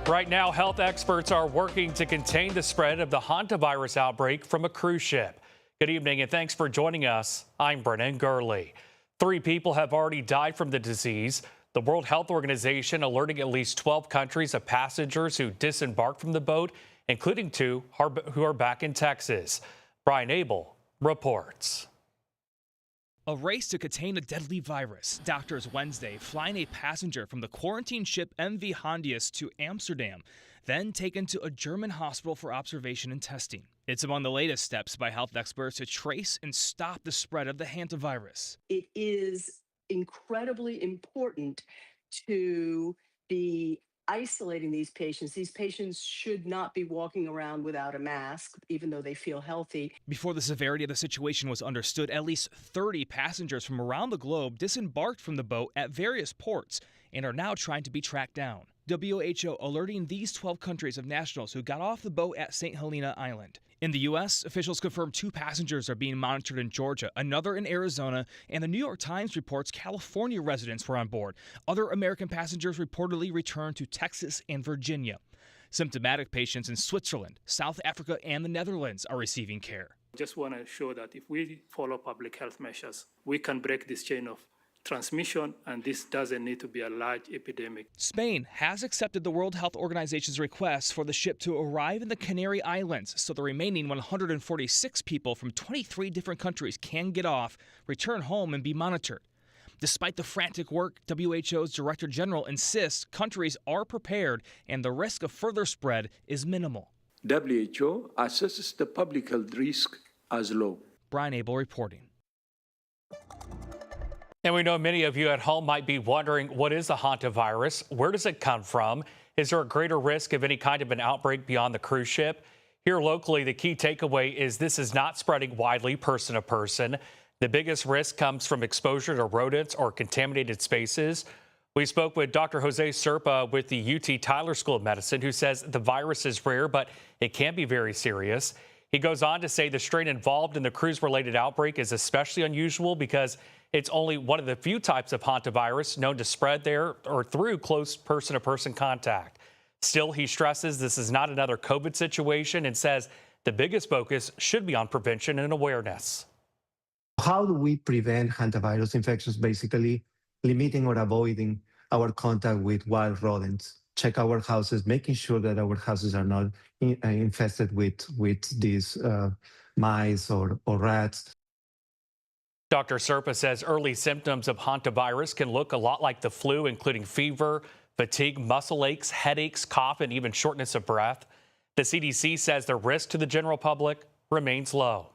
Right now, health experts are working to contain the spread of the hantavirus outbreak from a cruise ship. Good evening and thanks for joining us. I'm Brennan Gurley. 3 people have already died from the disease. The World Health Organization alerting at least 12 countries of passengers who disembarked from the boat, including 2 who are back in Texas. Brian Abel reports. A race to contain a deadly virus. Doctors Wednesday flying a passenger from the quarantine ship MV Hondius to Amsterdam, then taken to a German hospital for observation and testing. It's among the latest steps by health experts to trace and stop the spread of the hantavirus. It is incredibly important to be isolating these patients. These patients should not be walking around without a mask, even though they feel healthy. Before the severity of the situation was understood, at least 30 passengers from around the globe disembarked from the boat at various ports and are now trying to be tracked down. WHO alerting these 12 countries of nationals who got off the boat at St. Helena Island. In the U.S., officials confirm 2 passengers are being monitored in Georgia, another in Arizona, and the New York Times reports California residents were on board. Other American passengers reportedly returned to Texas and Virginia. Symptomatic patients in Switzerland, South Africa, and the Netherlands are receiving care. Just want to show that if we follow public health measures, we can break this chain of transmission, and this doesn't need to be a large epidemic. Spain has accepted the World Health Organization's request for the ship to arrive in the Canary Islands so the remaining 146 people from 23 different countries can get off, return home, and be monitored. Despite the frantic work, WHO's Director General insists countries are prepared and the risk of further spread is minimal. WHO assesses the public health risk as low. Brian Abel reporting. And we know many of you at home might be wondering, what is the hantavirus? Where does it come from? Is there a greater risk of any kind of an outbreak beyond the cruise ship? Here locally, the key takeaway is this is not spreading widely person to person. The biggest risk comes from exposure to rodents or contaminated spaces. We spoke with Dr. Jose Serpa with the UT Tyler School of Medicine, who says the virus is rare, but it can be very serious. He goes on to say the strain involved in the cruise-related outbreak is especially unusual because it's only one of the few types of hantavirus known to spread there or through close person-to-person contact. Still, he stresses this is not another COVID situation and says the biggest focus should be on prevention and awareness. How do we prevent hantavirus infections? Basically, limiting or avoiding our contact with wild rodents. Check our houses, making sure that our houses are not infested with these mice or rats. Dr. Serpa says early symptoms of hantavirus can look a lot like the flu, including fever, fatigue, muscle aches, headaches, cough, and even shortness of breath. The CDC says the risk to the general public remains low.